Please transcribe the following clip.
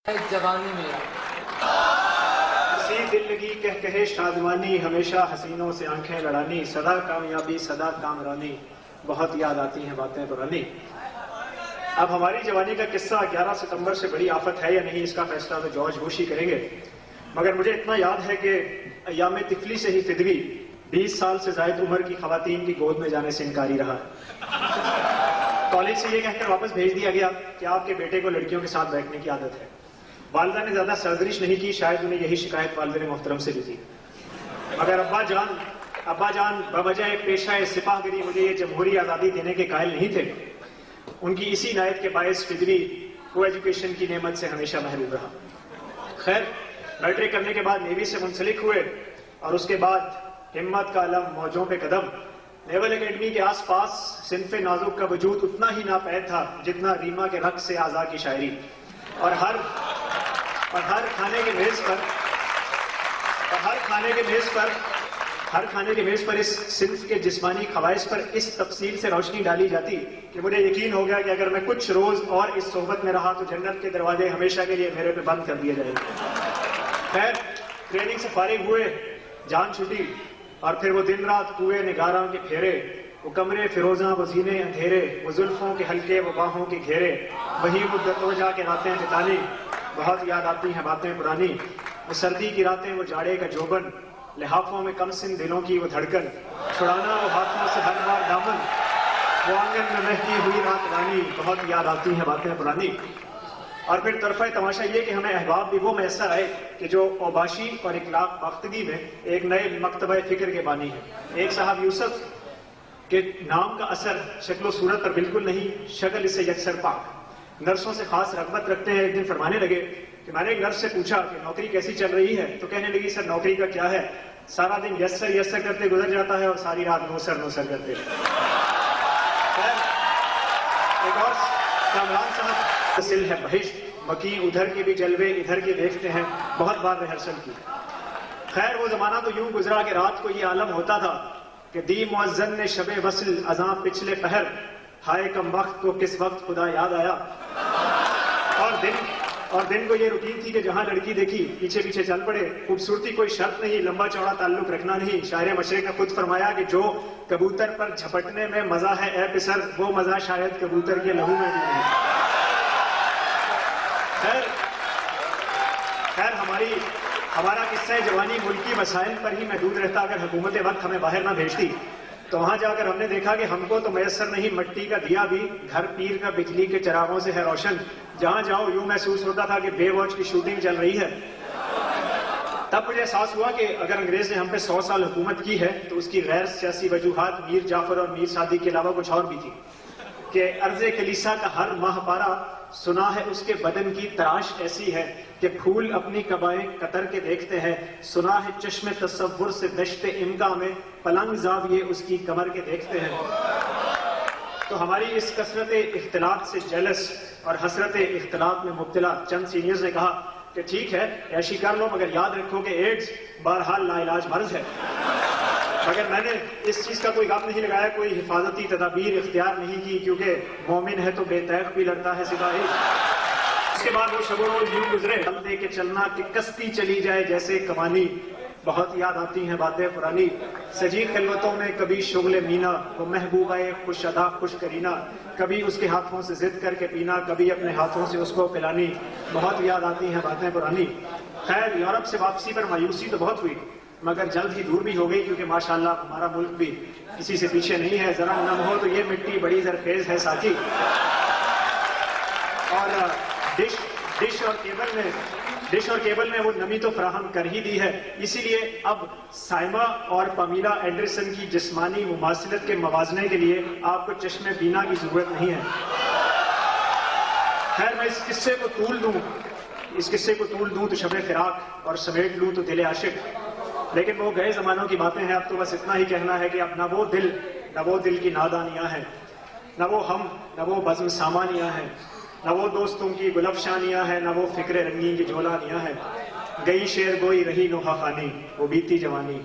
جوانی میں اسی دل لگی کہے شادمانی، ہمیشہ حسینوں سے آنکھیں لڑانی، صدا کامیابی صدا کامرانی، بہت یاد آتی ہیں باتیں پرانی۔ اب ہماری جوانی کا قصہ 11 ستمبر سے بڑی آفت ہے یا نہیں، اس کا فیصلہ تو جارج بش ہی کریں گے، مگر مجھے اتنا یاد ہے کہ ایام طفلی سے ہی فدوی 20 سال سے زائد عمر کی خواتین کی گود میں جانے سے انکاری رہا۔ کالج سے یہ کہہ کر واپس بھیج دیا گیا کہ آپ کے بیٹے کو لڑکیوں کے ساتھ بیٹھنے کی عادت ہے۔ والدہ نے زیادہ سرزنش نہیں کی، شاید انہیں یہی شکایت والدین محترم سے بھی تھی، مگر ابا جان بوجہ پیشہ سپاہ گری مجھے یہ جمہوری آزادی دینے کے قائل نہیں تھے۔ ان کی اسی عنایت کے باعث فدوی کو ایجوکیشن کی نعمت سے ہمیشہ محروم رہا۔ خیر، میٹرک کرنے کے بعد نیوی سے منسلک ہوئے اور اس کے بعد ہمت کا علم موجوں پہ قدم۔ نیول اکیڈمی کے آس پاس صنف نازک کا وجود اتنا ہی ناپید تھا جتنا ریما کے رقص سے آزا کی شاعری، اور ہر کھانے کے میز پر اس صنف کے جسمانی خواہش پر اس تفصیل سے روشنی ڈالی جاتی کہ مجھے یقین ہو گیا کہ اگر میں کچھ روز اور اس صحبت میں رہا تو جنت کے دروازے ہمیشہ کے لیے میرے پہ بند کر دیے جائیں گے۔ خیر، ٹریننگ سے فارغ ہوئے، جان چھٹی، اور پھر وہ دن رات کوئے نگاراں کے پھیرے، وہ کمرے فیروزاں، وہ زینے اندھیرے، وہ زلفوں کے حلقے، وہ باہوں کے گھیرے، وہی مدتوں جا کے راتیں بتانی، بہت یاد آتی ہیں باتیں پرانی۔ وہ سردی کی راتیں، وہ جاڑے کا جوبن، لحافوں میں کم سن دلوں کی وہ دھڑکن، چھڑانا وہ ہاتھوں سے ہر بار دامن، وہ آنگن میں مہکی ہوئی رات رانی، بہت یاد آتی ہیں باتیں پرانی۔ اور پھر طرفہ تماشا یہ کہ ہمیں احباب بھی وہ میسر آئے کہ جو اوباشی اور اخلاق پختگی میں ایک نئے مکتبہ فکر کے بانی ہیں۔ ایک صاحب یوسف کے نام کا اثر شکل و صورت پر بالکل نہیں، شکل اسے یکسر پاک، نرسوں سے خاص رغبت رکھتے ہیں۔ ایک دن فرمانے لگے کہ میں نے ایک نرس سے پوچھا کہ نوکری کیسی چل رہی ہے، تو کہنے لگی سر نوکری کا کیا ہے، سارا دن یس سر کرتے گزر جاتا ہے اور ساری رات نو سر کرتے۔ ایک اور کامران صاحب سل ہے بہشت، مکین ادھر کے بھی جلوے ادھر کے دیکھتے ہیں، بہت بار ریہرسل کی۔ خیر، وہ زمانہ تو یوں گزرا کہ رات کو یہ عالم ہوتا تھا کہ دی مؤذن نے شب وصل اذاں پچھلے پہر، ہائے کم وقت کو کس وقت خدا یاد آیا۔ اور دن کو یہ روٹین تھی کہ جہاں لڑکی دیکھی پیچھے پیچھے چل پڑے۔ خوبصورتی کوئی شرط نہیں، لمبا چوڑا تعلق رکھنا نہیں۔ شاعر مشرق نے خود فرمایا کہ جو کبوتر پر جھپٹنے میں مزہ ہے اے پسر، وہ مزہ شاید کبوتر کے لہو میں بھی نہیں۔ خیر ہمارا قصہ جوانی ملکی وسائل پر ہی محدود رہتا۔ اگر حکومت وقت ہمیں باہر نہ بھیجتی تو وہاں جا کر ہم نے دیکھا کہ ہم کو تو میسر نہیں، مٹی کا دیا بھی گھر پیر کا بجلی کے چراغوں سے ہے روشن۔ جہاں جاؤ یوں محسوس ہوتا تھا کہ بے واچ کی شوٹنگ چل رہی ہے۔ تب مجھے احساس ہوا کہ اگر انگریز نے ہم پہ 100 سال حکومت کی ہے تو اس کی غیر سیاسی وجوہات میر جعفر اور میر صادق کے علاوہ کچھ اور بھی تھی، کہ عرض کلیسا کا ہر ماہ پارا، سنا ہے اس کے بدن کی تراش ایسی ہے کہ پھول اپنی قبائیں قطر کے دیکھتے ہیں، سنا ہے چشم تصور سے دشت امکا میں پلنگ زاویے اس کی کمر کے دیکھتے ہیں۔ تو ہماری اس کثرت اختلاط سے جیلس اور حسرت اختلاط میں مبتلا چند سینئرز نے کہا کہ ٹھیک ہے عیشی کر لو، مگر یاد رکھو کہ ایڈز بہرحال لا علاج مرض ہے۔ مگر میں نے اس چیز کا کوئی غم نہیں لگایا، کوئی حفاظتی تدابیر اختیار نہیں کی، کیونکہ مومن ہے تو بے تیغ بھی لڑتا ہے سپاہی۔ اس کے بعد وہ شب و روز یوں گزرے، ہم دے کے چلنا کہ کشتی چلی جائے جیسے کمانی، بہت یاد آتی ہیں باتیں پرانی۔ سجی خلوتوں میں کبھی شغل مینا، وہ محبوبہ خوش ادا خوش کرینہ، کبھی اس کے ہاتھوں سے ضد کر کے پینا، کبھی اپنے ہاتھوں سے اس کو پلانی، بہت یاد آتی ہیں باتیں پرانی۔ خیر، یورپ سے واپسی پر مایوسی تو بہت ہوئی، مگر جلد ہی دور بھی ہو گئی، کیونکہ ماشاءاللہ ہمارا ملک بھی کسی سے پیچھے نہیں ہے۔ ذرا نم ہو تو یہ مٹی بڑی زرخیز ہے ساتھی۔ اور ڈش اور کیبل نے وہ نمی تو فراہم کر ہی دی ہے، اسی لیے اب سائمہ اور پامیلا اینڈرسن کی جسمانی مماثلت کے موازنے کے لیے آپ کو چشم بینا کی ضرورت نہیں ہے۔ خیر، میں اس قصے کو طول دوں تو شب فراق، اور سمیٹ لوں تو دل عاشق، لیکن وہ گئے زمانوں کی باتیں ہیں۔ اب تو بس اتنا ہی کہنا ہے کہ اب نہ وہ دل کی نادانیاں ہیں، نہ وہ ہم، نہ وہ بزم سامانیاں ہیں، نہ وہ دوستوں کی گلفشانیاں ہیں، نہ وہ فکر رنگین کی جولانیاں ہیں۔ گئی شیر گوئی رہی نوحہ خوانی، وہ بیتی جوانی